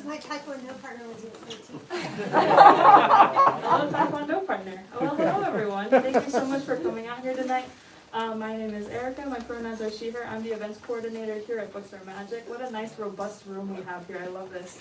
was my Taekwondo partner when he was 13. Hello, Taekwondo partner. Well, hello everyone. Thank you so much for coming out here tonight. My name is Erica. My pronouns are she, her. I'm the events coordinator here at Books Are Magic. What a nice, robust room we have here. I love this.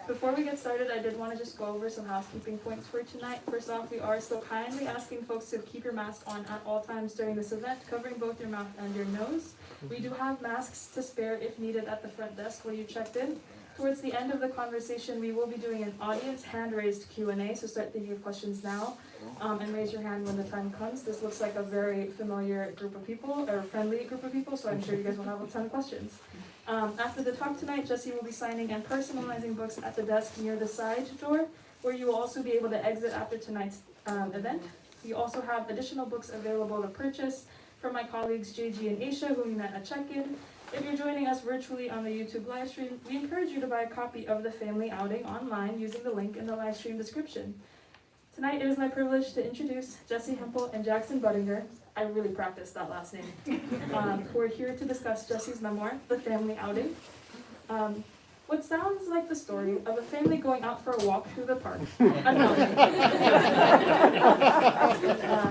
Before we get started, I did want to just go over some housekeeping points for tonight. First off, we are still kindly asking folks to keep your mask on at all times during this event, covering both your mouth and your nose. We do have masks to spare if needed at the front desk where you checked in. Towards the end of the conversation, we will be doing an audience hand-raised Q&A, so start thinking of questions now, and raise your hand when the time comes. This looks like a very familiar group of people, or friendly group of people, so I'm sure you guys will have a ton of questions. After the talk tonight, Jessi will be signing and personalizing books at the desk near the side door, where you will also be able to exit after tonight's event. We also have additional books available to purchase from my colleagues JG and Aisha, who we met at check-in. If you're joining us virtually on the YouTube live stream, we encourage you to buy a copy of the family outing online using the link in the live stream description. Tonight it is my privilege to introduce Jessi Hempel and Jackson Budinger. I really practiced that last name. Who are here to discuss Jessi's memoir, The Family Outing. What sounds like the story of a family going out for a walk through the park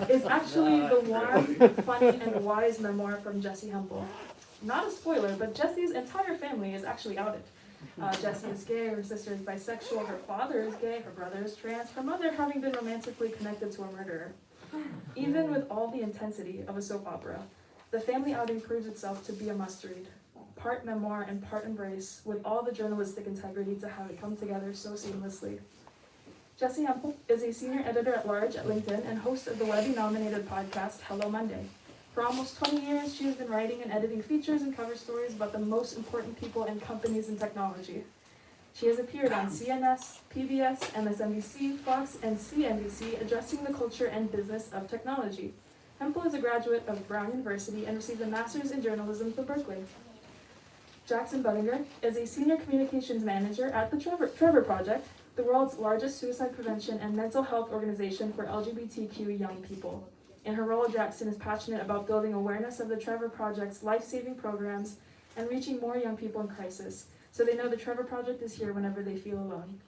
is actually the warm, funny, and wise memoir from Jessi Hempel. Not a spoiler, but Jessi's entire family is actually outed. Jessi is gay, her sister is bisexual, her father is gay, her brother is trans, her mother having been romantically connected to a murderer. Even with all the intensity of a soap opera, The Family Outing proves itself to be a must-read. Part memoir and part embrace, with all the journalistic integrity to have it come together so seamlessly. Jessi Hempel is a senior editor-at-large at LinkedIn and host of the Webby-nominated podcast Hello Monday. For almost 20 years, she has been writing and editing features and cover stories about the most important people and companies in technology. She has appeared on CNS, PBS, MSNBC, Fox, and CNBC, addressing the culture and business of technology. Hempel is a graduate of Brown University and received a master's in journalism from Berkeley. Jackson Budinger is a senior communications manager at the Trevor Project, the world's largest suicide prevention and mental health organization for LGBTQ young people. In her role, Jackson is passionate about building awareness of the Trevor Project's life-saving programs and reaching more young people in crisis, so they know the Trevor Project is here whenever they feel alone.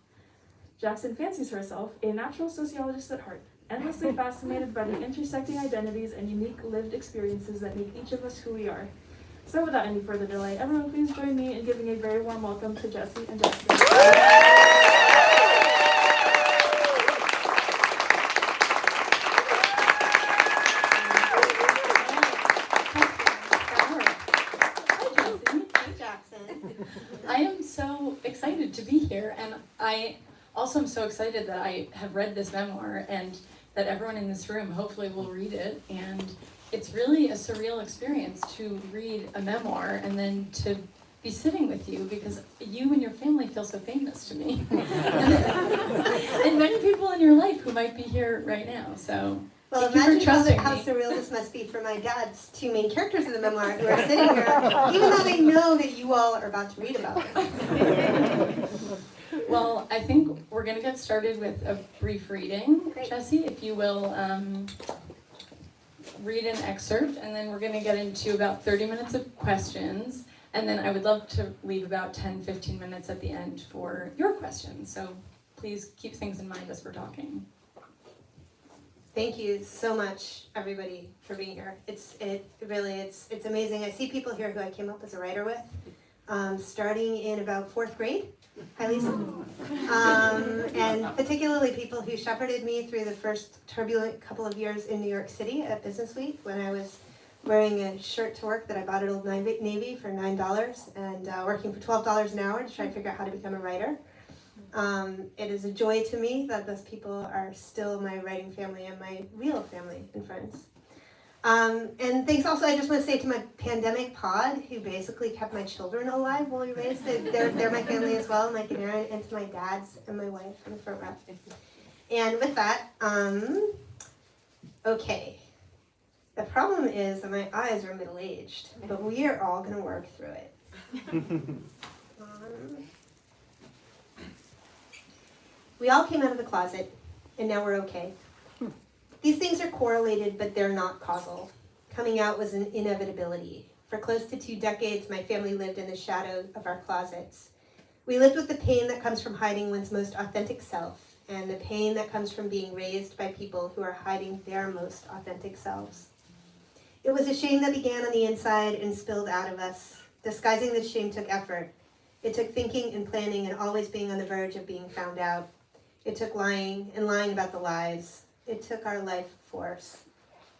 Jackson fancies herself a natural sociologist at heart, endlessly fascinated by the intersecting identities and unique lived experiences that make each of us who we are. So without any further delay, everyone please join me in giving a very warm welcome to Jessi and Jackson. I am so excited to be here, and I also am so excited that I have read this memoir and that everyone in this room hopefully will read it. And it's really a surreal experience to read a memoir and then to be sitting with you, because you and your family feel so famous to me. And many people in your life who might be here right now. So well, thank you for trusting how me. surreal this must be for my dad's two main characters of the memoir who are sitting here, even though they know that you all are about to read about it. Well, I think we're going to get started with a brief reading. Great. Jessi, if you will read an excerpt, and then we're going to get into about 30 minutes of questions, and then I would love to leave about 10-15 minutes at the end for your questions. So please keep things in mind as we're talking. Thank you so much, everybody, for being here. It's amazing. I see people here who I came up as a writer with, starting in about 4th grade. Hi, Lisa. And particularly people who shepherded me through the first turbulent couple of years in New York City at Business Week, when I was wearing a shirt to work that I bought at Old Navy for $9 and working for $12 an hour to try to figure out how to become a writer. It is a joy to me that those people are still my writing family and my real family and friends. And thanks also, I just want to say to my pandemic pod, who basically kept my children alive while we raised it. They're my family as well, Mike and Aaron, and to my dads and my wife in the front row. And with that, okay. The problem is that my eyes are middle-aged, but we are all going to work through it. We all came out of the closet, and now we're okay. These things are correlated, but they're not causal. Coming out was an inevitability. For close to 2 decades, my family lived in the shadow of our closets. We lived with the pain that comes from hiding one's most authentic self, and the pain that comes from being raised by people who are hiding their most authentic selves. It was a shame that began on the inside and spilled out of us. Disguising this shame took effort. It took thinking and planning and always being on the verge of being found out. It took lying and lying about the lies. It took our life force.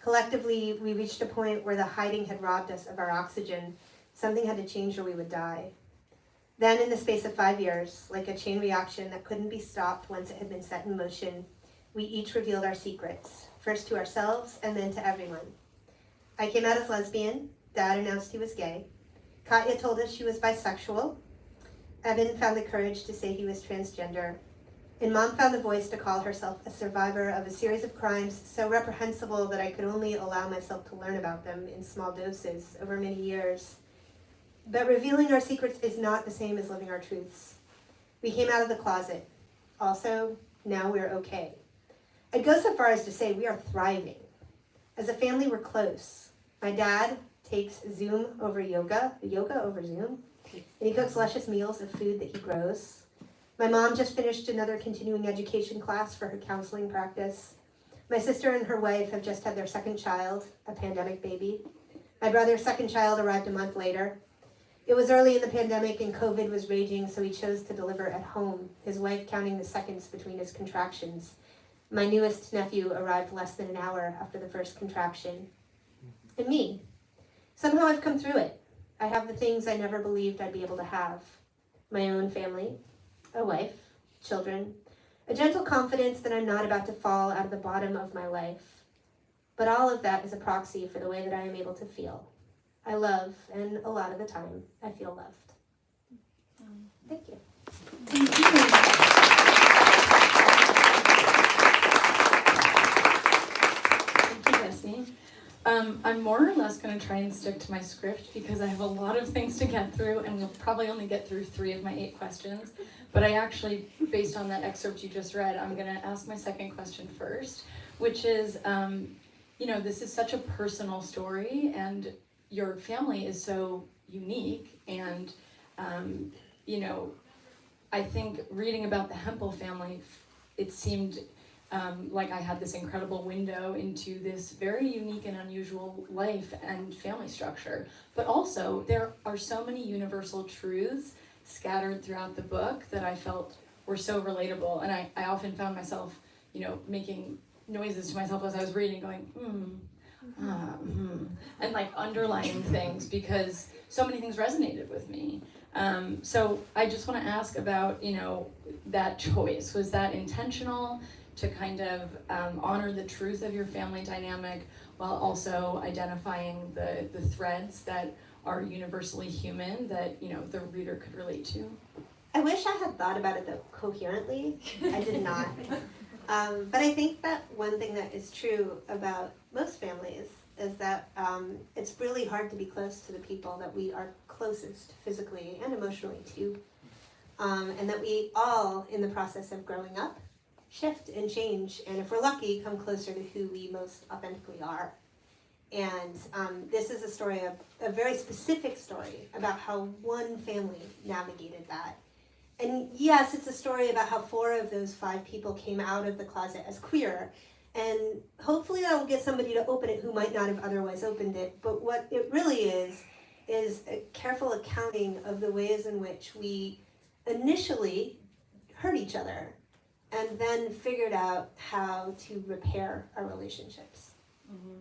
Collectively, we reached a point where the hiding had robbed us of our oxygen. Something had to change or we would die. Then, in the space of 5 years, like a chain reaction that couldn't be stopped once it had been set in motion, we each revealed our secrets, first to ourselves and then to everyone. I came out as lesbian. Dad announced he was gay. Katya told us she was bisexual. Evan found the courage to say he was transgender. And Mom found the voice to call herself a survivor of a series of crimes so reprehensible that I could only allow myself to learn about them in small doses over many years. But revealing our secrets is not the same as living our truths. We came out of the closet. Also, now we're okay. I'd go so far as to say we are thriving. As a family, we're close. My dad takes Zoom over yoga over Zoom, and he cooks luscious meals of food that he grows. My mom just finished another continuing education class for her counseling practice. My sister and her wife have just had their second child, a pandemic baby. My brother's second child arrived a month later. It was early in the pandemic and COVID was raging, so he chose to deliver at home, his wife counting the seconds between his contractions. My newest nephew arrived less than an hour after the first contraction. And me. Somehow I've come through it. I have the things I never believed I'd be able to have. My own family, a wife, children, a gentle confidence that I'm not about to fall out of the bottom of my life. But all of that is a proxy for the way that I am able to feel. I love, and a lot of the time, I feel loved. Thank you. Thank you. Thank you, Jessi. I'm more or less going to try and stick to my script because I have a lot of things to get through, and we'll probably only get through 3 of my 8 questions. But I actually, based on that excerpt you just read, I'm going to ask my second question first, which is, this is such a personal story, and your family is so unique, and, I think reading about the Hempel family, it seemed like I had this incredible window into this very unique and unusual life and family structure. But also, there are so many universal truths scattered throughout the book that I felt were so relatable. And I often found myself, making noises to myself as I was reading, going, and like underlining things because so many things resonated with me. So I just want to ask about, that choice. Was that intentional to kind of honor the truth of your family dynamic while also identifying the threads that are universally human that, the reader could relate to? I wish I had thought about it though coherently. I did not. But I think that one thing that is true about most families is that it's really hard to be close to the people that we are closest physically and emotionally to. And that we all, in the process of growing up, shift and change, and if we're lucky, come closer to who we most authentically are. And this is a story, a very specific story about how one family navigated that. And yes, it's a story about how 4 of those 5 people came out of the closet as queer. And hopefully that'll get somebody to open it who might not have otherwise opened it. But what it really is a careful accounting of the ways in which we initially hurt each other and then figured out how to repair our relationships. Mm-hmm.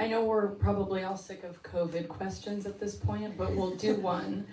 I know we're probably all sick of COVID questions at this point, but we'll do one.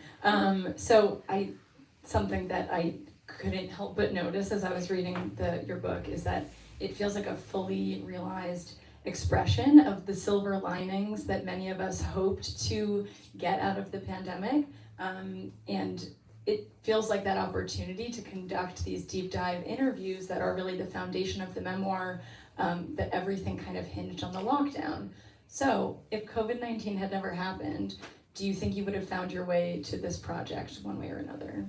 Something that I couldn't help but notice as I was reading your book is that it feels like a fully realized expression of the silver linings that many of us hoped to get out of the pandemic. And it feels like that opportunity to conduct these deep dive interviews that are really the foundation of the memoir, that everything kind of hinged on the lockdown. So if COVID-19 had never happened, do you think you would have found your way to this project one way or another?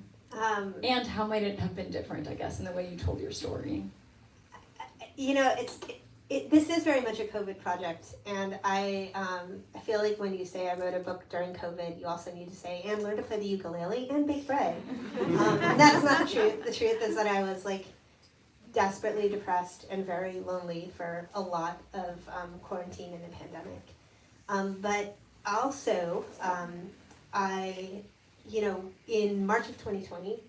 And how might it have been different, I guess, in the way you told your story? this is very much a COVID project, and I feel like when you say I wrote a book during COVID, you also need to say, and learn to play the ukulele and bake bread. And that's not the truth. The truth is that I was like desperately depressed and very lonely for a lot of quarantine and the pandemic. But also, in March of 2020,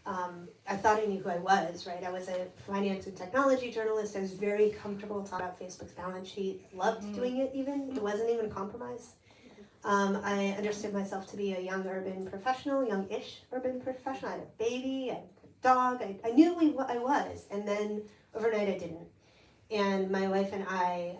I thought I knew who I was, right? I was a finance and technology journalist. I was very comfortable talking about Facebook's balance sheet. Loved doing it even. It wasn't even a compromise. I understood myself to be a young urban professional, young-ish urban professional. I had a baby, I had a dog. I knew I was, and then overnight I didn't. And my wife and I,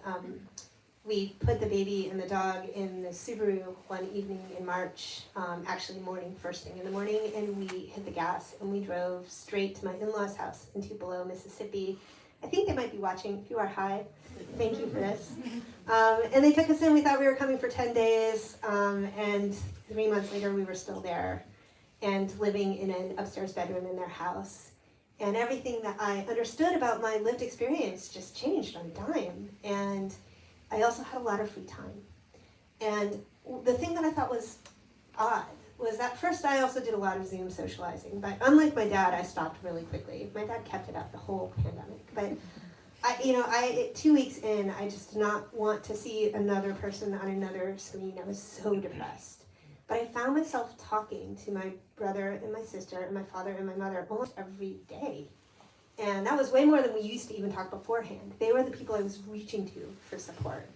we put the baby and the dog in the Subaru one evening in March, actually first thing in the morning, and we hit the gas and we drove straight to my in-laws' house in Tupelo, Mississippi. I think they might be watching. If you are, hi. Thank you for this. And they took us in. We thought we were coming for 10 days, and 3 months later we were still there and living in an upstairs bedroom in their house. And everything that I understood about my lived experience just changed on a dime. And I also had a lot of free time. And the thing that I thought was odd was that first I also did a lot of Zoom socializing, but unlike my dad, I stopped really quickly. My dad kept it up the whole pandemic. But 2 weeks in, I just did not want to see another person on another screen. I was so depressed. But I found myself talking to my brother and my sister and my father and my mother almost every day. And that was way more than we used to even talk beforehand. They were the people I was reaching to for support.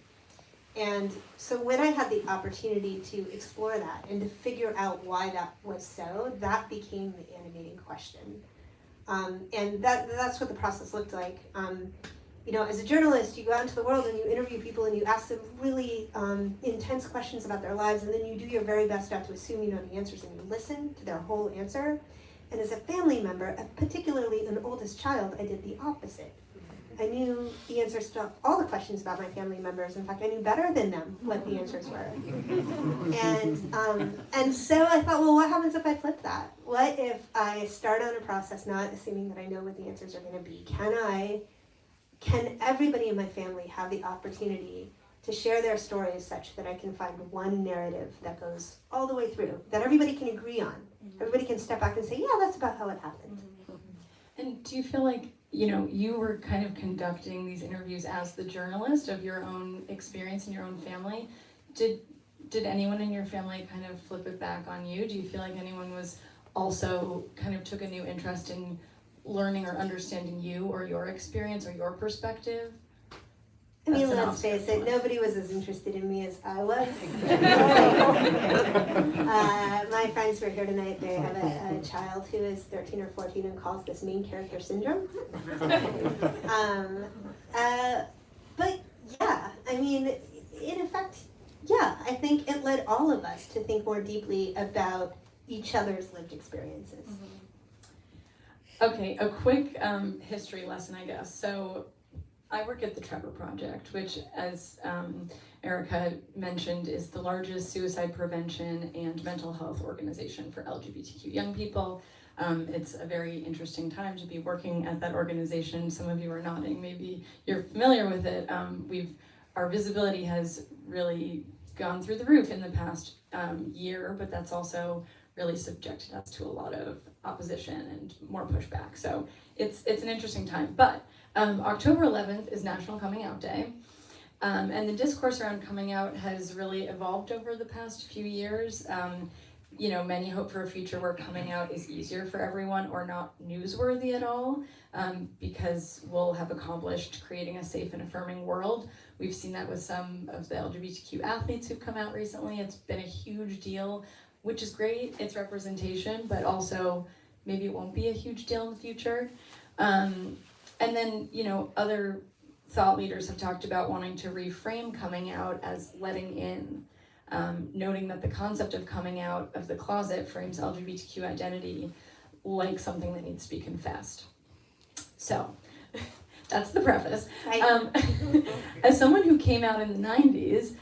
And so when I had the opportunity to explore that and to figure out why that was so, that became the animating question. And that's what the process looked like. As a journalist, you go out into the world and you interview people and you ask them really intense questions about their lives, and then you do your very best not to assume you know the answers, and you listen to their whole answer. And as a family member, particularly an oldest child, I did the opposite. I knew the answers to all the questions about my family members. In fact, I knew better than them what the answers were. And so I thought, well, what happens if I flip that? What if I start on a process not assuming that I know what the answers are going to be? Can everybody in my family have the opportunity to share their stories such that I can find one narrative that goes all the way through, that everybody can agree on? Everybody can step back and say, yeah, that's about how it happened. And do you feel like, you were kind of conducting these interviews as the journalist of your own experience in your own family? Did anyone in your family kind of flip it back on you? Do you feel like anyone was also kind of took a new interest in learning or understanding you or your experience or your perspective? I mean, let's face it, nobody was as interested in me as I was. My friends who are here tonight, they have a child who is 13 or 14 and calls this main character syndrome. But yeah, I mean, in effect, yeah, I think it led all of us to think more deeply about each other's lived experiences. Okay, a quick history lesson, I guess. So I work at the Trevor Project, which, as Erica mentioned, is the largest suicide prevention and mental health organization for LGBTQ young people. It's a very interesting time to be working at that organization. Some of you are nodding, maybe you're familiar with it. Our visibility has really gone through the roof in the past year, but that's also really subjected us to a lot of opposition and more pushback. So it's an interesting time. But October 11th is National Coming Out Day. And the discourse around coming out has really evolved over the past few years. Many hope for a future where coming out is easier for everyone or not newsworthy at all, because we'll have accomplished creating a safe and affirming world. We've seen that with some of the LGBTQ athletes who've come out recently. It's been a huge deal, which is great. It's representation, but also maybe it won't be a huge deal in the future. And then, other thought leaders have talked about wanting to reframe coming out as letting in, noting that the concept of coming out of the closet frames LGBTQ identity like something that needs to be confessed. So that's the preface. As someone who came out in the 90s,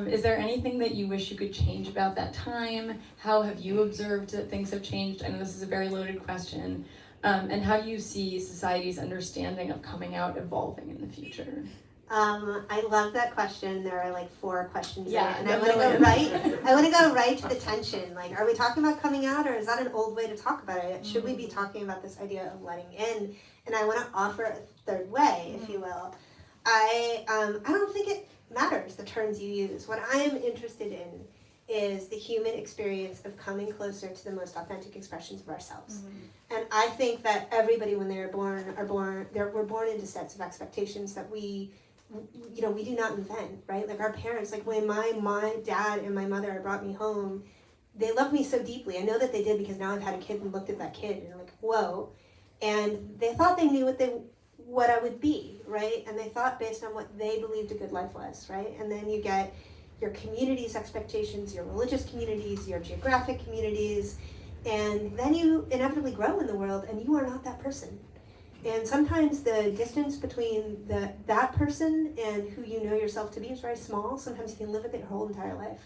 is there anything that you wish you could change about that time? How have you observed that things have changed? I know this is a very loaded question. And how do you see society's understanding of coming out evolving in the future? I love that question. There are like 4 questions in Yeah, it, and I want to go right. I want to go right to the tension. Like, are we talking about coming out, or is that an old way to talk about it? Should we be talking about this idea of letting in? And I want to offer a third way, if you will. I don't think it matters the terms you use. What I am interested in is the human experience of coming closer to the most authentic expressions of ourselves. And I think that everybody, when we're born into sets of expectations that we do not invent, right? Like our parents, like when my dad and my mother brought me home, they loved me so deeply. I know that they did because now I've had a kid and looked at that kid and I'm like, whoa. And they thought they knew what I would be, right? And they thought based on what they believed a good life was, right? And then you get your community's expectations, your religious communities, your geographic communities, and then you inevitably grow in the world and you are not that person. And sometimes the distance between that person and who you know yourself to be is very small. Sometimes you can live with it your whole entire life.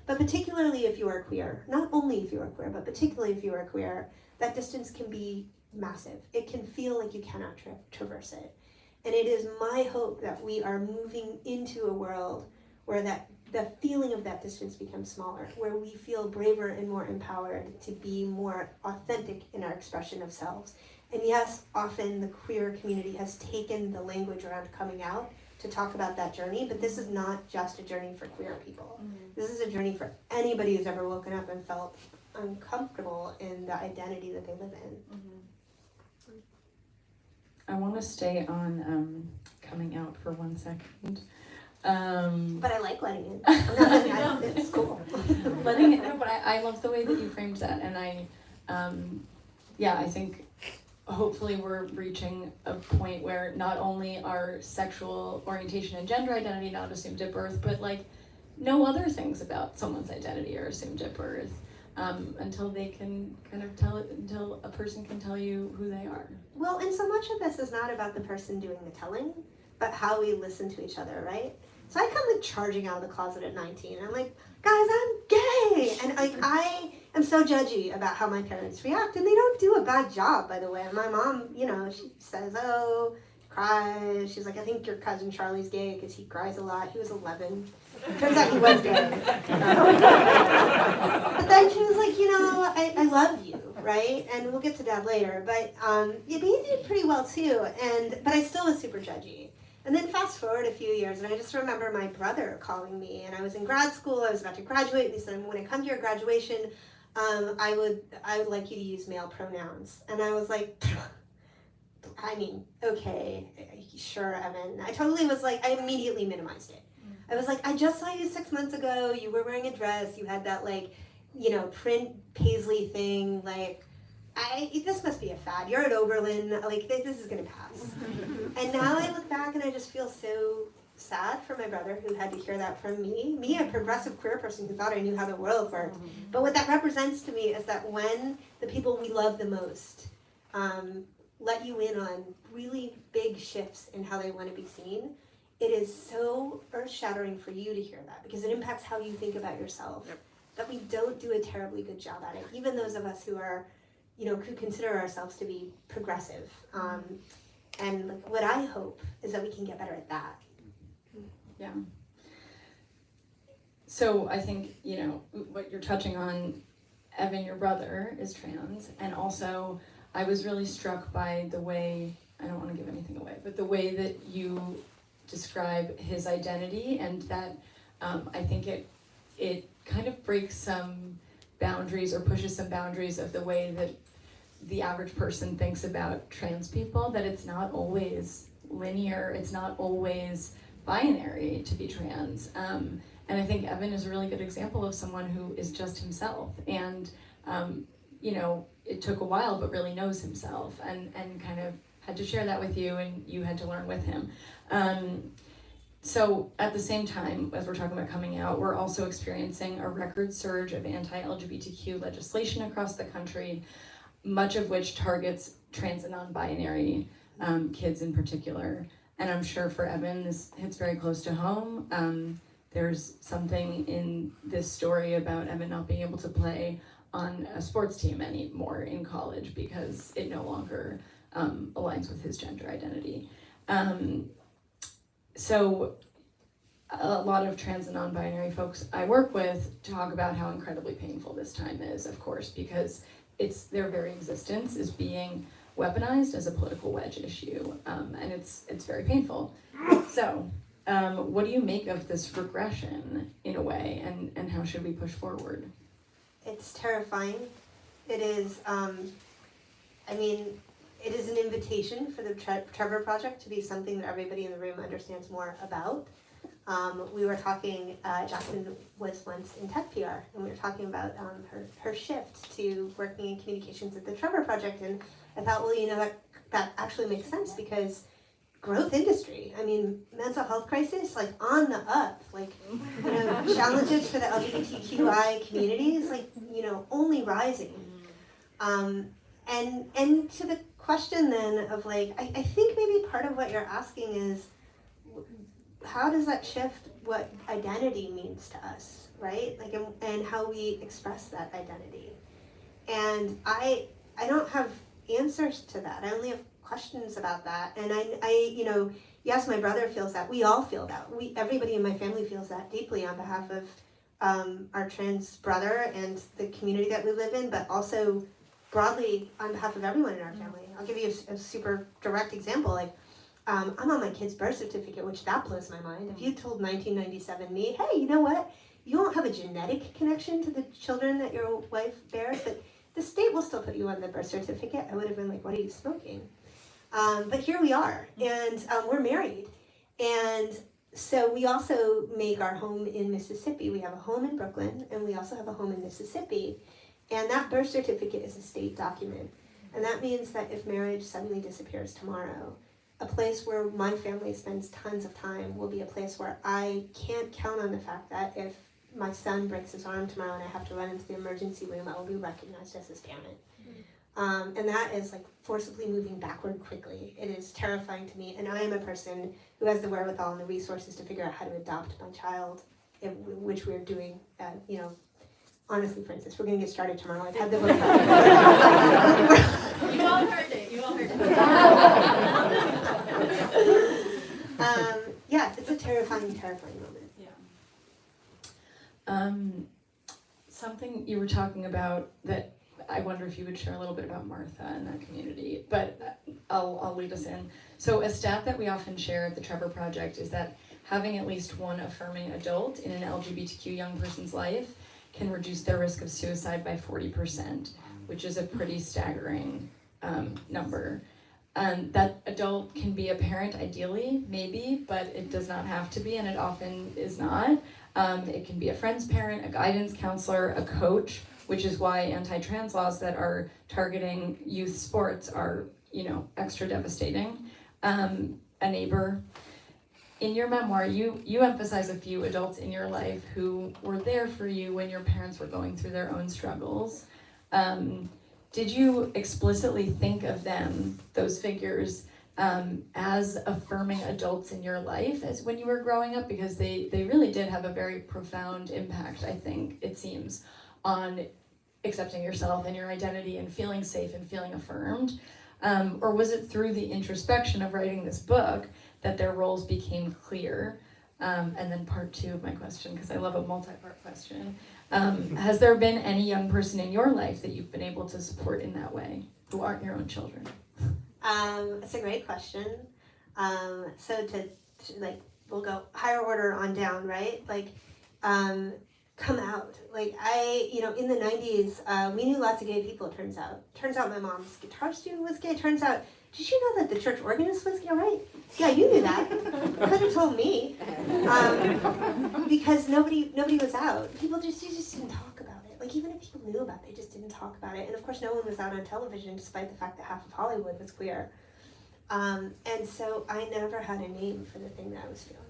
But particularly if you are queer, not only if you are queer, but particularly if you are queer, that distance can be massive. It can feel like you cannot traverse it. And it is my hope that we are moving into a world where the feeling of that distance becomes smaller, where we feel braver and more empowered to be more authentic in our expression of selves. And yes, often the queer community has taken the language around coming out to talk about that journey, but this is not just a journey for queer people. This is a journey for anybody who's ever woken up and felt uncomfortable in the identity that they live in. I want to stay on coming out for 1 second. But I like letting in. It's cool. Letting it know, but I love the way that you framed that, and I think hopefully we're reaching a point where not only are sexual orientation and gender identity not assumed at birth, but like no other things about someone's identity are assumed at birth until they can kind of until a person can tell you who they are. Well, and so much of this is not about the person doing the telling, but how we listen to each other, right? So I come like charging out of the closet at 19. I'm like, guys, I'm gay! And like I am so judgy about how my parents react, and they don't do a bad job, by the way. My mom, she says, oh, cries. She's like, I think your cousin Charlie's gay because he cries a lot. He was 11. Turns out he was gay. But then she was like, I love you, right? And we'll get to that later. But he did pretty well too. But I still was super judgy. And then fast forward a few years, and I just remember my brother calling me, and I was in grad school. I was about to graduate, and he said, when I come to your graduation, I would like you to use male pronouns. And I was like, okay, sure, Evan. I immediately minimized it. I was like, I just saw you 6 months ago. You were wearing a dress. You had that print paisley thing. This must be a fad. You're at Oberlin. This is gonna pass. And now I look back and I just feel so sad for my brother who had to hear that from me, a progressive queer person who thought I knew how the world worked. But what that represents to me is that when the people we love the most let you in on really big shifts in how they want to be seen, it is so earth-shattering for you to hear that because it impacts how you think about yourself. That we don't do a terribly good job at it. Even those of us who are, who consider ourselves to be progressive. And what I hope is that we can get better at that. Yeah. So I think, what you're touching on, Evan, your brother, is trans. And also, I was really struck by the way, I don't want to give anything away, but the way that you describe his identity, and that I think it kind of breaks some boundaries or pushes some boundaries of the way that the average person thinks about trans people, that it's not always linear, it's not always binary to be trans. And I think Evan is a really good example of someone who is just himself and, it took a while but really knows himself and kind of had to share that with you and you had to learn with him. So at the same time, as we're talking about coming out, we're also experiencing a record surge of anti-LGBTQ legislation across the country, much of which targets trans and non-binary kids in particular. And I'm sure for Evan, this hits very close to home. There's something in this story about Evan not being able to play on a sports team anymore in college because it no longer aligns with his gender identity. so a lot of trans and non-binary folks I work with talk about how incredibly painful this time is, of course, because their very existence is being weaponized as a political wedge issue, and it's very painful. So, what do you make of this regression in a way, and how should we push forward? It's terrifying. It is, it is an invitation for the Trevor Project to be something that everybody in the room understands more about. We were talking, Jackson was once in tech PR, and we were talking about her shift to working in communications at the Trevor Project, and I thought, well, that actually makes sense because growth industry, mental health crisis, like on the up, like, challenges for the LGBTQI communities, like, only rising. And to the question then of like, I think maybe part of what you're asking is, how does that shift what identity means to us, right? Like, and how we express that identity. And I don't have answers to that. I only have questions about that. And I yes, my brother feels that. We all feel that. Everybody in my family feels that deeply on behalf of our trans brother and the community that we live in, but also broadly on behalf of everyone in our family. I'll give you a super direct example. Like, I'm on my kid's birth certificate, which that blows my mind. If you told 1997 me, hey, you know what? You won't have a genetic connection to the children that your wife bears, but the state will still put you on the birth certificate, I would have been like, what are you smoking? But here we are, and we're married. And so we also make our home in Mississippi. We have a home in Brooklyn, and we also have a home in Mississippi. And that birth certificate is a state document. And that means that if marriage suddenly disappears tomorrow, a place where my family spends tons of time will be a place where I can't count on the fact that if my son breaks his arm tomorrow and I have to run into the emergency room, I will be recognized as his parent. And that is like forcibly moving backward quickly. It is terrifying to me. And I am a person who has the wherewithal and the resources to figure out how to adopt my child, which we're doing, honestly, Francis, we're going to get started tomorrow. I've had the book. You all heard it. It's a terrifying moment. Yeah. Something you were talking about that I wonder if you would share a little bit about Martha and that community, but I'll lead us in. So a stat that we often share at the Trevor Project is that having at least one affirming adult in an LGBTQ young person's life can reduce their risk of suicide by 40%, which is a pretty staggering number. That adult can be a parent ideally, maybe, but it does not have to be, and it often is not. It can be a friend's parent, a guidance counselor, a coach, which is why anti-trans laws that are targeting youth sports are, extra devastating. A neighbor. In your memoir, you emphasize a few adults in your life who were there for you when your parents were going through their own struggles. Did you explicitly think of them, those figures, as affirming adults in your life as when you were growing up? Because they really did have a very profound impact, I think, it seems, on accepting yourself and your identity and feeling safe and feeling affirmed. Or was it through the introspection of writing this book that their roles became clear? And then part two of my question, because I love a multi-part question. Has there been any young person in your life that you've been able to support in that way who aren't your own children? It's a great question. So to we'll go higher order on down, right? Come out. In the 90s, we knew lots of gay people, it turns out. Turns out my mom's guitar student was gay. Turns out, did you know that the church organist was gay, right? Yeah, you knew that. Could have told me. Because nobody was out. People just didn't talk about it. Like, even if people knew about it, they just didn't talk about it. And of course, no one was out on television, despite the fact that half of Hollywood was queer. And so I never had a name for the thing that I was feeling.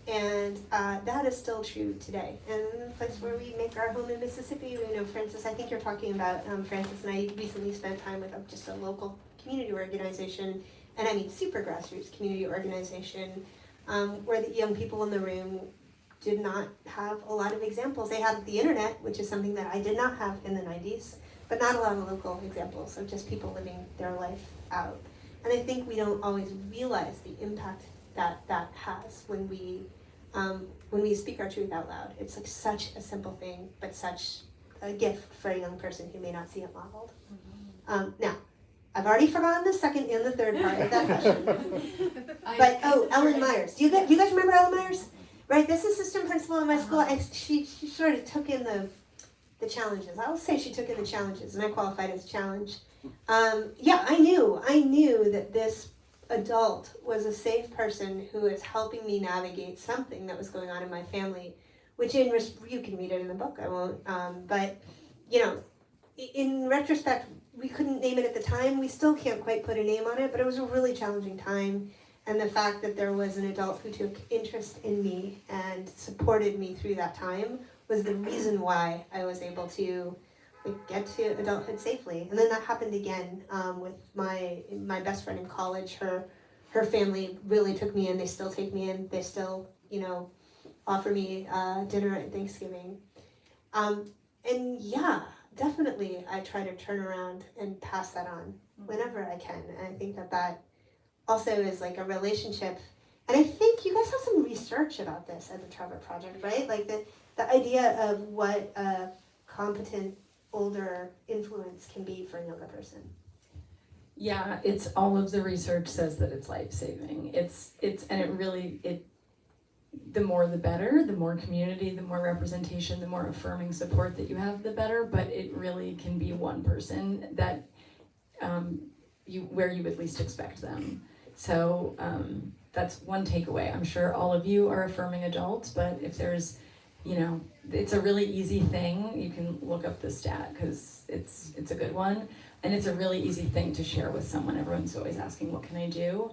And that is still true today. And the place where we make our home in Mississippi, Francis, I think you're talking about, Francis and I recently spent time with just a local community organization, and I mean super grassroots community organization, where the young people in the room did not have a lot of examples. They had the internet, which is something that I did not have in the 90s, but not a lot of local examples of just people living their life out. And I think we don't always realize the impact that has when we speak our truth out loud. It's like such a simple thing, but such a gift for a young person who may not see it modeled. Now, I've already forgotten the second and the third part of that question. But Ellen Myers. Do you guys remember Ellen Myers? Right, this assistant principal in my school, and she sort of took in the challenges. I will say she took in the challenges, and I qualified as a challenge. I knew that this adult was a safe person who is helping me navigate something that was going on in my family, which you can read it in the book, I won't, but, in retrospect, we couldn't name it at the time. We still can't quite put a name on it, but it was a really challenging time. And the fact that there was an adult who took interest in me and supported me through that time was the reason why I was able to get to adulthood safely. And then that happened again with my best friend in college. Her family really took me in. They still take me in. They still, offer me dinner at Thanksgiving. And yeah, definitely I try to turn around and pass that on whenever I can. And I think that also is like a relationship. And I think you guys have some research about this at the Trevor Project, right? Like the idea of what a competent older influence can be for a younger person. Yeah, it's all of the research says that it's life-saving. The more the better, the more community, the more representation, the more affirming support that you have, the better, but it really can be one person that where you would least expect them. So that's one takeaway. I'm sure all of you are affirming adults, but if there's, it's a really easy thing. You can look up the stat because it's a good one, and it's a really easy thing to share with someone. Everyone's always asking, what can I do?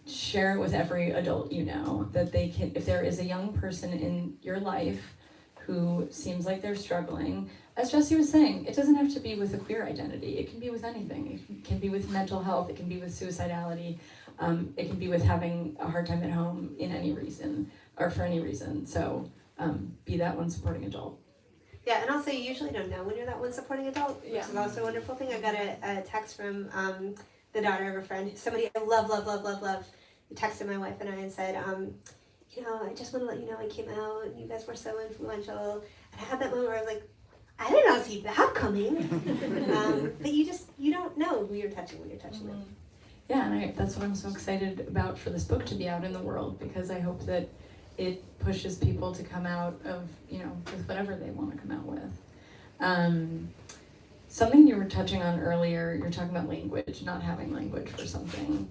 Share it with every adult you know, that they can, if there is a young person in your life who seems like they're struggling, as Jessi was saying, it doesn't have to be with a queer identity. It can be with anything. It can be with mental health. It can be with suicidality. It can be with having a hard time at home in any reason or for any reason. So be that one supporting adult. Yeah, and also you usually don't know when you're that one supporting adult, which is also a wonderful thing. I got a text from the daughter of a friend, somebody I love, who texted my wife and I and said, I just want to let you know I came out and you guys were so influential. And I had that moment where I was like, I did not see that coming. But you don't know who you're touching when you're touching them. Yeah, and that's what I'm so excited about for this book to be out in the world, because I hope that it pushes people to come out of, with whatever they want to come out with. Something you were touching on earlier, you're talking about language, not having language for something.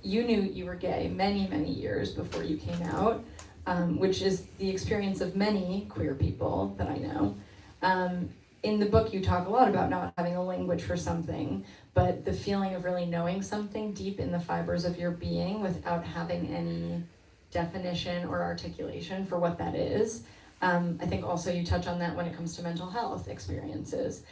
You knew you were gay many, many years before you came out, which is the experience of many queer people that I know. In the book, you talk a lot about not having a language for something, but the feeling of really knowing something deep in the fibers of your being without having any definition or articulation for what that is. I think also you touch on that when it comes to mental health experiences.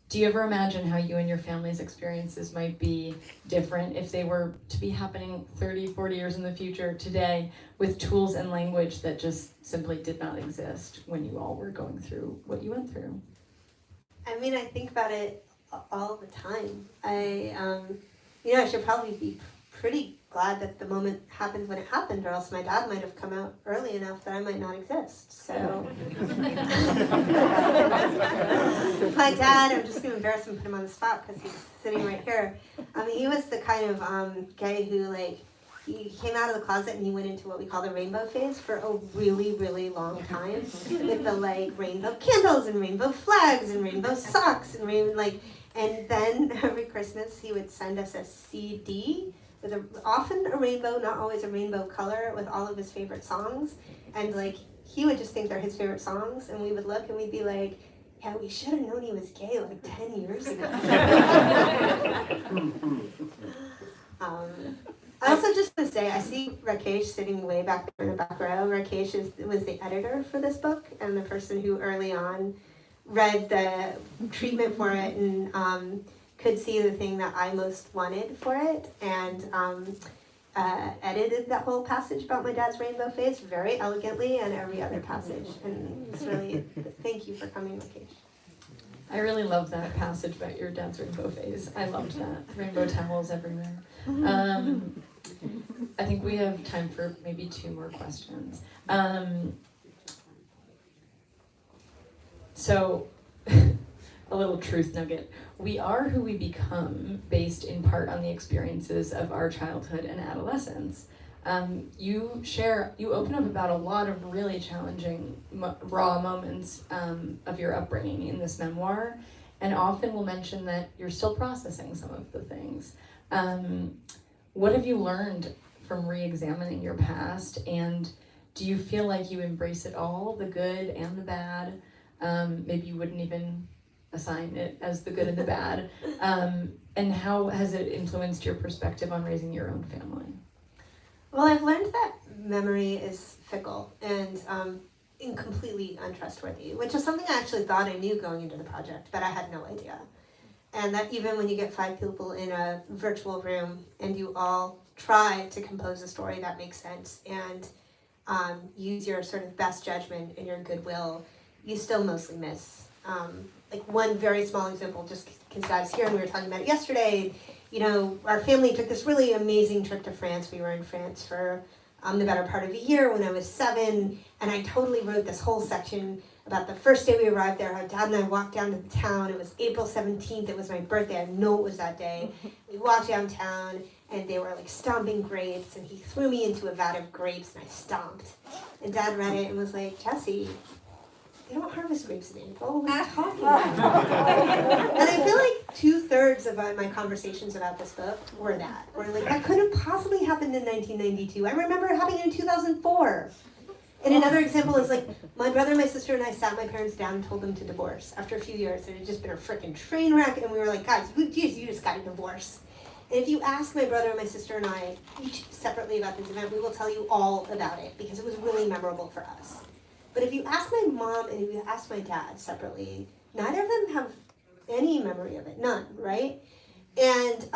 Do you ever imagine how you and your family's experiences might be different if they were to be happening 30, 40 years in the future today with tools and language that just simply did not exist when you all were going through what you went through? I mean, I think about it all the time. I should probably be pretty glad that the moment happened when it happened, or else my dad might have come out early enough that I might not exist. So my dad, I'm just going to embarrass him and put him on the spot because he's sitting right here. He was the kind of guy who, he came out of the closet and he went into what we call the rainbow phase for a really, really long time with the rainbow candles and rainbow flags and rainbow socks and and then every Christmas he would send us a CD with often a rainbow, not always a rainbow color, with all of his favorite songs. And he would just think they're his favorite songs, and we would look and we'd be like, yeah, we should have known he was gay 10 years ago. I also just want to say, I see Rakesh sitting way back there in the back row. Rakesh was the editor for this book and the person who early on read the treatment for it and could see the thing that I most wanted for it, and edited that whole passage about my dad's rainbow face very elegantly, and every other passage. And it's really, thank you for coming, Rakesh. I really love that passage about your dad's rainbow phase. I loved that. Rainbow towels everywhere. I think we have time for maybe 2 more questions. So, a little truth nugget. We are who we become based in part on the experiences of our childhood and adolescence. You open up about a lot of really challenging, raw moments of your upbringing in this memoir, and often will mention that you're still processing some of the things. What have you learned from re-examining your past, and do you feel like you embrace it all, the good and the bad? Maybe you wouldn't even assign it as the good and the bad. And how has it influenced your perspective on raising your own family? Well, I've learned that memory is fickle and completely untrustworthy, which is something I actually thought I knew going into the project, but I had no idea. And that even when you get 5 people in a virtual room and you all try to compose a story that makes sense and use your sort of best judgment and your goodwill, you still mostly miss. Like one very small example, just because I was here and we were talking about it yesterday, you know, our family took this really amazing trip to France. We were in France for the better part of a year when I was 7, and I totally wrote this whole section about the first day we arrived there, how Dad and I walked down to the town. It was April 17th, it was my birthday, I know it was that day. We walked downtown, and they were like stomping grapes, and he threw me into a vat of grapes, and I stomped. And Dad read it and was like, Jessi, they don't harvest grapes in April. What are you talking about? And I feel like 2/3 of my conversations about this book were that. Or like, that couldn't have possibly happened in 1992. I remember it happening in 2004. And another example is like, my brother, my sister, and I sat my parents down and told them to divorce. After a few years, it had just been a freaking train wreck, and we were like, guys, you just got a divorce. And if you ask my brother, my sister, and I, each separately about this event, we will tell you all about it, because it was really memorable for us. But if you ask my mom and if you ask my dad separately, neither of them have any memory of it, none, right? And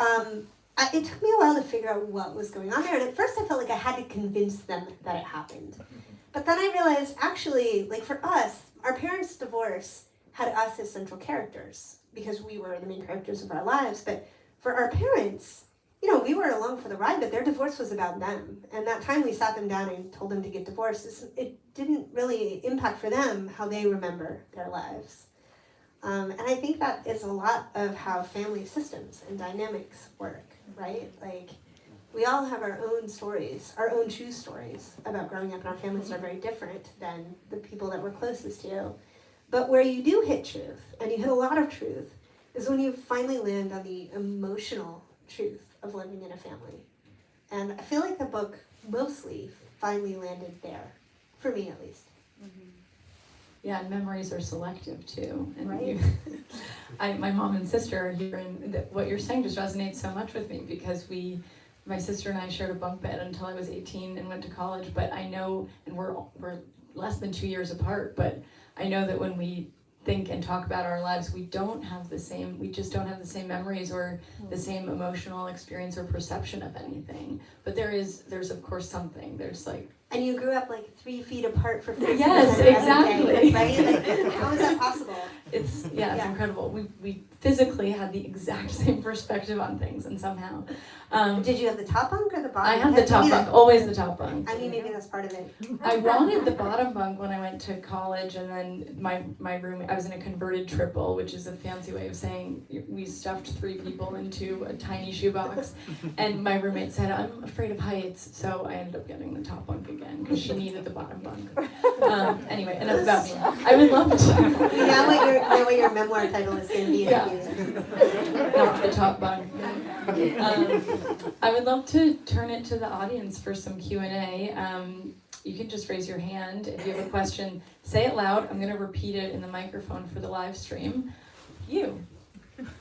it took me a while to figure out what was going on there. And at first I felt like I had to convince them that it happened. But then I realized, actually, like for us, our parents' divorce had us as central characters because we were the main characters of our lives. But for our parents, you know, we were along for the ride, but their divorce was about them. And that time we sat them down and told them to get divorced, it didn't really impact for them how they remember their lives. And I think that is a lot of how family systems and dynamics work, right? Like, we all have our own stories, our own true stories about growing up, and our families are very different than the people that we're closest to. But where you do hit truth, and you hit a lot of truth, is when you finally land on the emotional truth of living in a family. And I feel like the book mostly finally landed there, for me at least. Mm-hmm. Yeah, and memories are selective too. And right. My mom and sister are here, and what you're saying just resonates so much with me because my sister and I shared a bunk bed until I was 18 and went to college. But I know, and we're less than 2 years apart, but I know that when we think and talk about our lives, we just don't have the same memories or the same emotional experience or perception of anything. But there's of course something. There's like, and you grew up like 3 feet apart for 50 yes, exactly. Right? Like, how is that possible? It's incredible. We physically had the exact same perspective on things, and somehow. Did you have the top bunk or the bottom? I had the top bunk, always the top bunk. I mean, maybe that's part of it. I wanted the bottom bunk when I went to college, and then my roommate, I was in a converted triple, which is a fancy way of saying we stuffed 3 people into a tiny shoebox, and my roommate said, I'm afraid of heights, so I ended up getting the top bunk again, because she needed the bottom bunk. Anyway, enough about me. I would love to. Now what your memoir title is going to be. Yeah. Not the top bunk. I would love to turn it to the audience for some Q&A. You can just raise your hand if you have a question. Say it loud. I'm going to repeat it in the microphone for the live stream. You.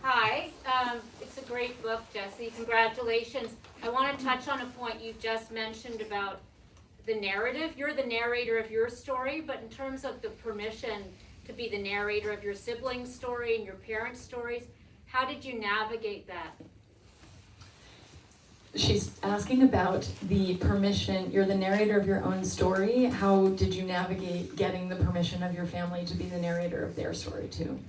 Hi. It's a great book, Jessi. Congratulations. I want to touch on a point you just mentioned about the narrative. You're the narrator of your story, but in terms of the permission to be the narrator of your siblings' story and your parents' stories, how did you navigate that? She's asking about the permission. You're the narrator of your own story. How did you navigate getting the permission of your family to be the narrator of their story too?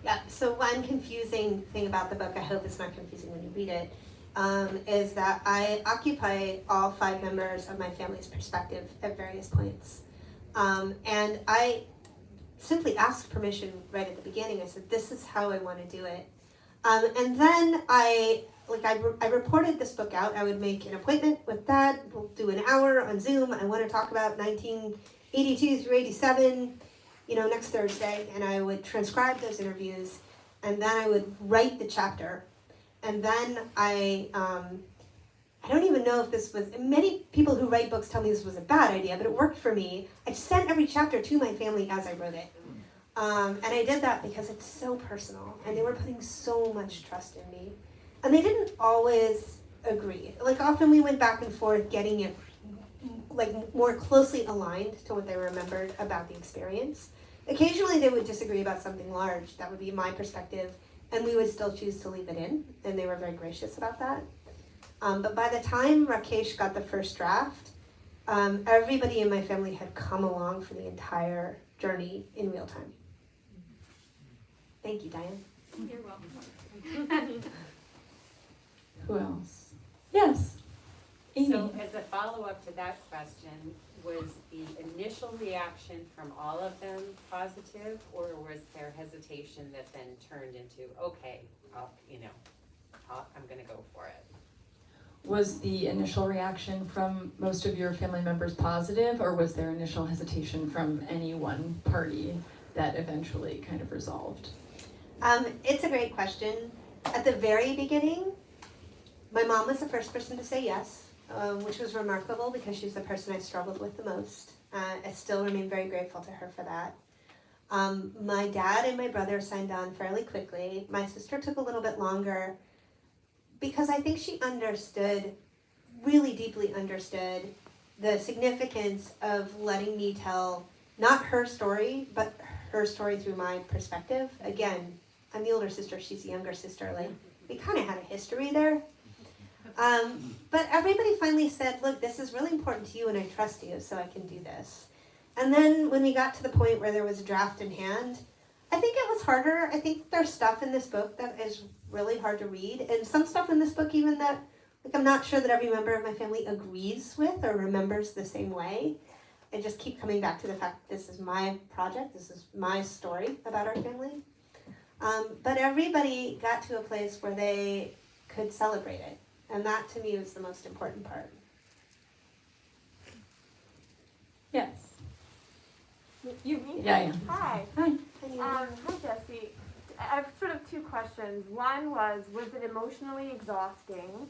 Yeah, so one confusing thing about the book, I hope it's not confusing when you read it, is that I occupy all 5 members of my family's perspective at various points. And I simply asked permission right at the beginning. I said, this is how I want to do it. And then I reported this book out. I would make an appointment with Dad. We'll do an hour on Zoom. I want to talk about 1982 through 87, next Thursday. And I would transcribe those interviews. And then I would write the chapter. And then I don't even know if this was, many people who write books tell me this was a bad idea, but it worked for me. I sent every chapter to my family as I wrote it. And I did that because it's so personal, and they were putting so much trust in me. And they didn't always agree. Often we went back and forth getting it more closely aligned to what they remembered about the experience. Occasionally they would disagree about something large. That would be my perspective, and we would still choose to leave it in, and they were very gracious about that. But by the time Rakesh got the first draft, everybody in my family had come along for the entire journey in real time. Thank you, Diane. You're welcome. Who else? Yes. Amy. So as a follow-up to that question, was the initial reaction from all of them positive, or was there hesitation that then turned into, okay, I'm gonna go for it? Was the initial reaction from most of your family members positive, or was there initial hesitation from any one party that eventually kind of resolved? It's a great question. At the very beginning, my mom was the first person to say yes, which was remarkable because she's the person I struggled with the most. I still remain very grateful to her for that. My dad and my brother signed on fairly quickly. My sister took a little bit longer because I think she really deeply understood the significance of letting me tell not her story, but her story through my perspective. Again, I'm the older sister, she's the younger sister. We kind of had a history there. But everybody finally said, look, this is really important to you and I trust you, so I can do this. And then when we got to the point where there was a draft in hand, I think it was harder. I think there's stuff in this book that is really hard to read, and some stuff in this book even that I'm not sure that every member of my family agrees with or remembers the same way. I just keep coming back to the fact that this is my project, this is my story about our family. But everybody got to a place where they could celebrate it, and that to me was the most important part. Yes. You me? Yeah. Hi. Hi. Hi, Jessi. I have sort of 2 questions. One was it emotionally exhausting?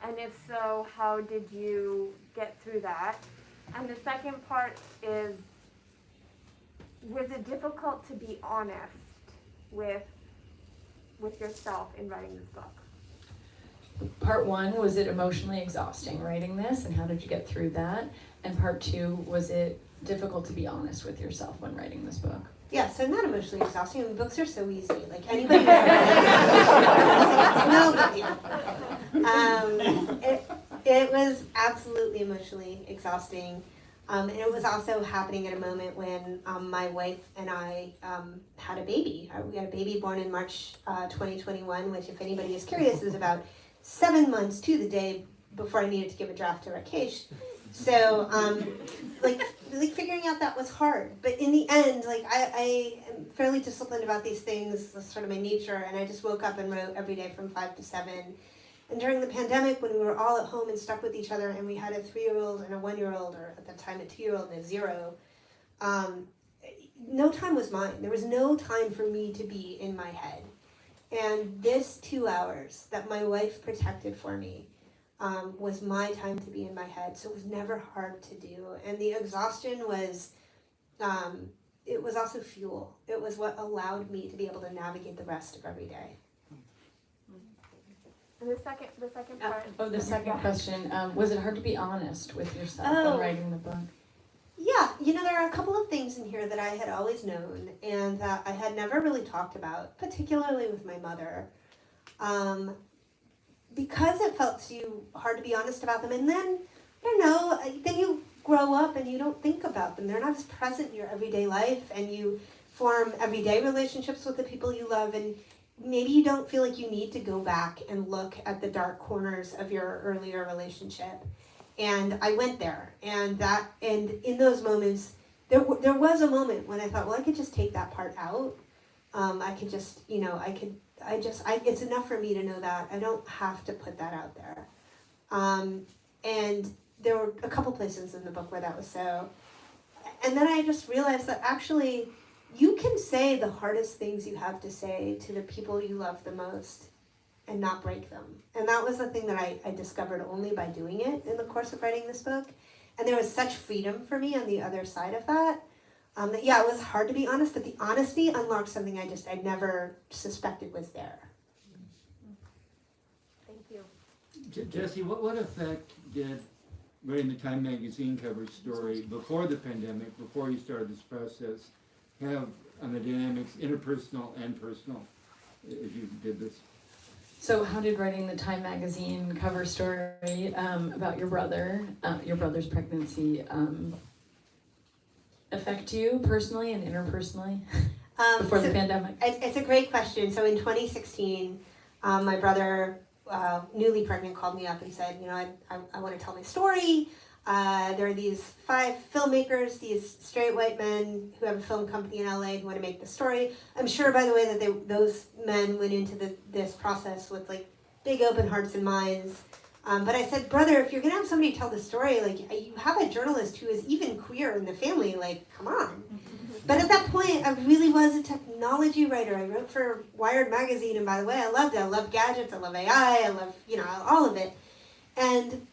And if so, how did you get through that? And the second part is, was it difficult to be honest with yourself in writing this book? Part 1, was it emotionally exhausting writing this, and how did you get through that? And part 2, was it difficult to be honest with yourself when writing this book? Yeah, so not emotionally exhausting. I mean, books are so easy. Anybody who's it's no big deal. It was absolutely emotionally exhausting. And it was also happening at a moment when my wife and I had a baby. We had a baby born in March 2021, which, if anybody is curious, is about 7 months to the day before I needed to give a draft to Rakesh. So, figuring out that was hard. But in the end, I am fairly disciplined about these things. That's sort of my nature. And I just woke up and wrote every day from 5 to 7. And during the pandemic, when we were all at home and stuck with each other, and we had a 3-year-old and a 1-year-old, or at the time a 2-year-old and a 0, no time was mine. There was no time for me to be in my head. And this 2 hours that my wife protected for me was my time to be in my head. So it was never hard to do. And the exhaustion was, it was also fuel. It was what allowed me to be able to navigate the rest of every day. And the second part. Oh, the second question, was it hard to be honest with yourself when writing the book? Yeah, there are a couple of things in here that I had always known and that I had never really talked about, particularly with my mother, because it felt too hard to be honest about them. And then, then you grow up and you don't think about them. They're not as present in your everyday life, and you form everyday relationships with the people you love, and maybe you don't feel like you need to go back and look at the dark corners of your earlier relationship. And I went there, and in those moments, there was a moment when I thought, well, I could just take that part out. I could just, it's enough for me to know that. I don't have to put that out there. And there were a couple places in the book where that was so. And then I just realized that actually, you can say the hardest things you have to say to the people you love the most and not break them. And that was the thing that I discovered only by doing it in the course of writing this book. And there was such freedom for me on the other side of that. That it was hard to be honest, but the honesty unlocked something I never suspected was there. Thank you. Jessi, what effect did writing the Time magazine cover story before the pandemic, before you started this process, have on the dynamics, interpersonal and personal, if you did this? So how did writing the Time magazine cover story about your brother's pregnancy, affect you personally and interpersonally before the pandemic? It's a great question. So in 2016, my brother, newly pregnant, called me up and said, I want to tell my story. There are these 5 filmmakers, these straight white men who have a film company in LA who want to make the story. I'm sure, by the way, that those men went into this process with like big open hearts and minds. But I said, brother, if you're going to have somebody tell the story, like you have a journalist who is even queer in the family, like, come on. But at that point, I really was a technology writer. I wrote for Wired magazine, and by the way, I loved it. I love gadgets, I love AI, I love, all of it. And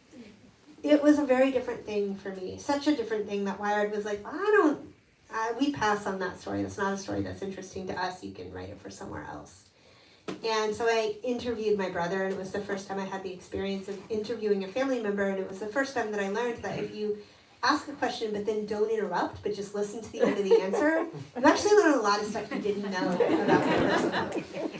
it was a very different thing for me. Such a different thing that Wired was like, we pass on that story. That's not a story that's interesting to us. You can write it for somewhere else. And so I interviewed my brother, and it was the first time I had the experience of interviewing a family member, and it was the first time that I learned that if you ask a question but then don't interrupt, but just listen to the end of the answer, you actually learn a lot of stuff you didn't know about the person.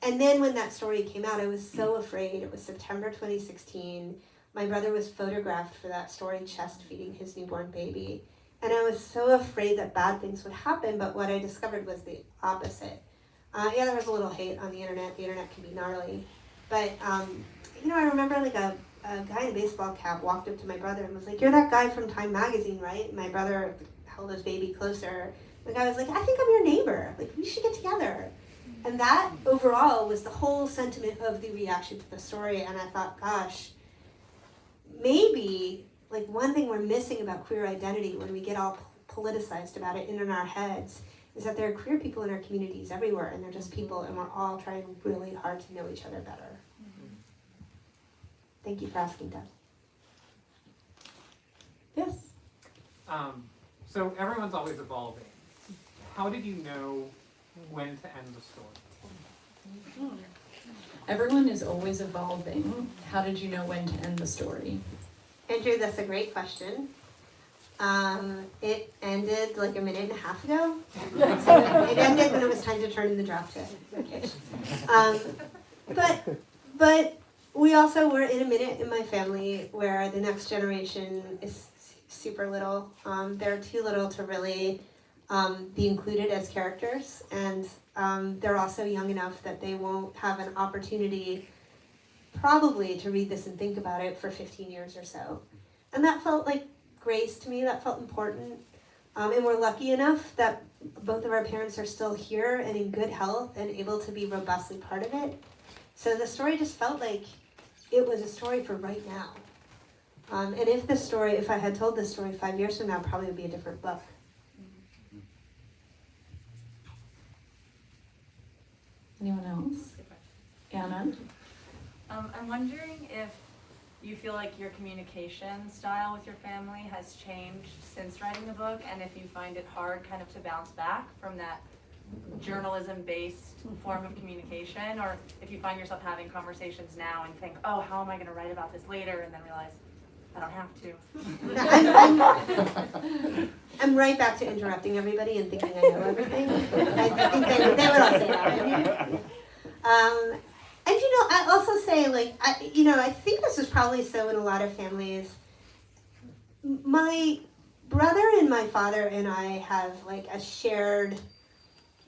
And then when that story came out, I was so afraid. It was September 2016. My brother was photographed for that story chest feeding his newborn baby. And I was so afraid that bad things would happen, but what I discovered was the opposite. There was a little hate on the internet. The internet can be gnarly. But, I remember like a guy in a baseball cap walked up to my brother and was like, "You're that guy from Time magazine, right?" And my brother held his baby closer. The guy was like, "I think I'm your neighbor. Like, we should get together." And that overall was the whole sentiment of the reaction to the story. And I thought, gosh, maybe like one thing we're missing about queer identity when we get all politicized about it in our heads is that there are queer people in our communities everywhere, and they're just people, and we're all trying really hard to know each other better. Mm-hmm. Thank you for asking, Deb. Yes. So everyone's always evolving. How did you know when to end the story? Everyone is always evolving. How did you know when to end the story? Andrew, that's a great question. It ended like a minute and a half ago. So it ended when it was time to turn in the draft to vacation. But we also were in a minute in my family where the next generation is super little. They're too little to really be included as characters, and they're also young enough that they won't have an opportunity probably to read this and think about it for 15 years or so. And that felt like grace to me, that felt important. And we're lucky enough that both of our parents are still here and in good health and able to be robustly part of it. So the story just felt like it was a story for right now. And if I had told this story 5 years from now, it probably would be a different book. Anyone else? Anna? I'm wondering if you feel like your communication style with your family has changed since writing the book, and if you find it hard kind of to bounce back from that journalism-based form of communication, or if you find yourself having conversations now and think, oh, how am I going to write about this later, and then realize, I don't have to. I'm right back to interrupting everybody and thinking I know everything. I think they would all say that. And I also say, I think this is probably so in a lot of families. My brother and my father and I have like a shared,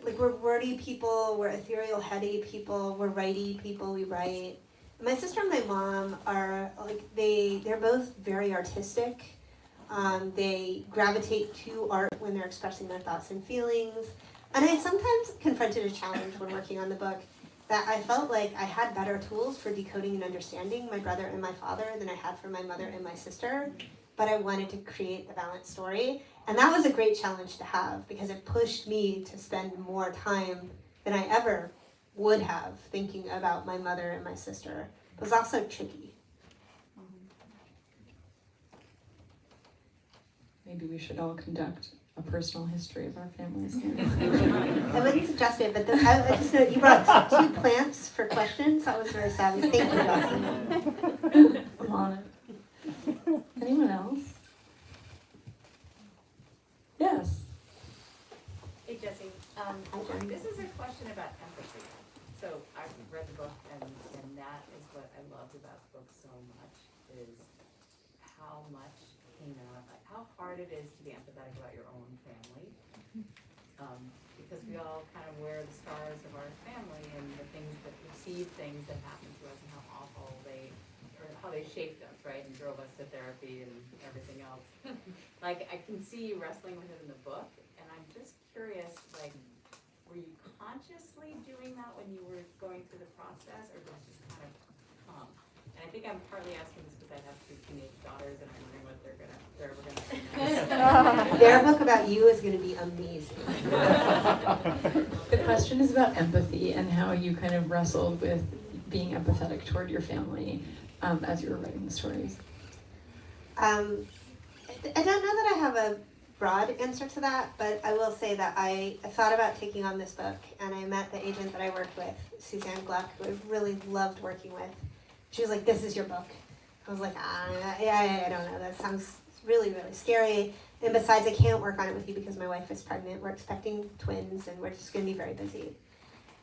like we're wordy people, we're ethereal, heady people, we're righty people, we write. My sister and my mom are like, they're both very artistic. They gravitate to art when they're expressing their thoughts and feelings. And I sometimes confronted a challenge when working on the book that I felt like I had better tools for decoding and understanding my brother and my father than I had for my mother and my sister. But I wanted to create a balanced story. And that was a great challenge to have because it pushed me to spend more time than I ever would have thinking about my mother and my sister. It was also tricky. Maybe we should all conduct a personal history of our families. I wouldn't suggest it, but I just know you brought 2 plants for questions. That was very savvy. Thank you, Jocelyn. I'm on it. Anyone else? Yes. Hey Jessi, this is a question about empathy. So I've read the book and that is what I loved about the book so much is how much, how hard it is to be empathetic about your own family. Because we all kind of wear the scars of our family and the things that perceive things that happen to us and how awful how they shaped us, right, and drove us to therapy and everything else. Like, I can see you wrestling with it in the book, and I'm just curious, like, were you consciously doing that when you were going through the process, or did it just kind of come? And I think I'm partly asking this because I have 2 teenage daughters, and I'm wondering what they're ever gonna Their book about you is going to be amazing. The question is about empathy and how you kind of wrestled with being empathetic toward your family as you were writing the stories. I don't know that I have a broad answer to that, but I will say that I thought about taking on this book, and I met the agent that I worked with, Suzanne Gluck, who I really loved working with. She was like, "This is your book." I was like, I don't know, that sounds really, really scary. And besides, I can't work on it with you because my wife is pregnant. We're expecting twins, and we're just going to be very busy.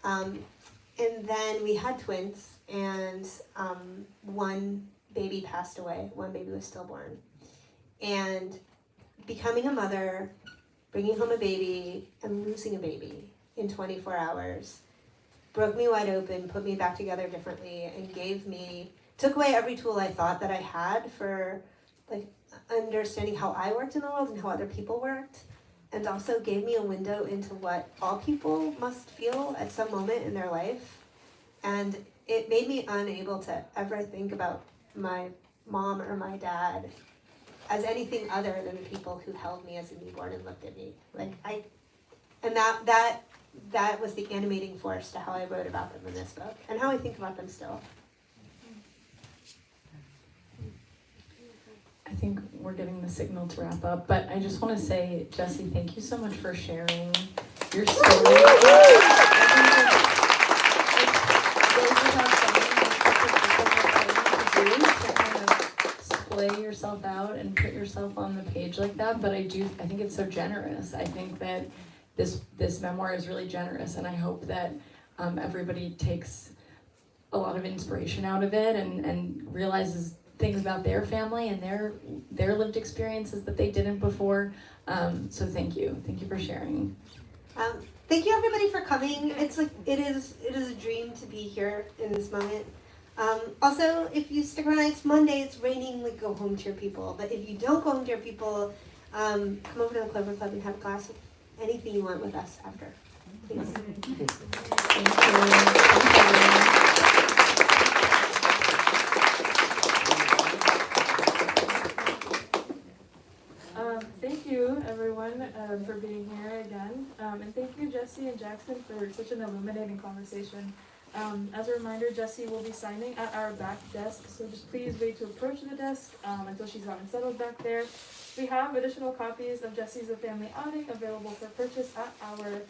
And then we had twins, and one baby passed away. One baby was stillborn. And becoming a mother, bringing home a baby, and losing a baby in 24 hours broke me wide open, put me back together differently, and took away every tool I thought that I had for like understanding how I worked in the world and how other people worked, and also gave me a window into what all people must feel at some moment in their life. And it made me unable to ever think about my mom or my dad as anything other than the people who held me as a newborn and looked at me. That was the animating force to how I wrote about them in this book and how I think about them still. I think we're getting the signal to wrap up, but I just want to say, Jessi, thank you so much for sharing your story. Display yourself out and put yourself on the page like that, but I think it's so generous. I think that this memoir is really generous, and I hope that everybody takes a lot of inspiration out of it and realizes things about their family and their lived experiences that they didn't before. So thank you for sharing. Thank you everybody for coming. It's like it is a dream to be here in this moment. Also, if you stick around, it's Monday, it's raining, like go home to your people. But if you don't go home to your people, come over to the Clover Club and have a glass of anything you want with us after. Please. Thank you. Thank you, everyone, for being here again. And thank you, Jessi and Jackson, for such an illuminating conversation. As a reminder, Jessi will be signing at our back desk, so just please wait to approach the desk until she's gotten settled back there. We have additional copies of Jessi's A Family Outing available for purchase at our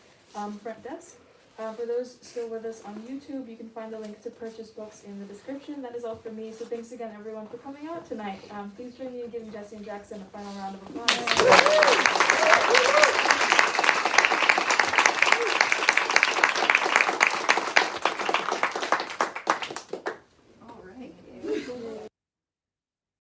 front desk. For those still with us on YouTube, you can find the link to purchase books in the description. That is all for me, so thanks again, everyone, for coming out tonight. Please join me in giving Jessi and Jackson a final round of applause.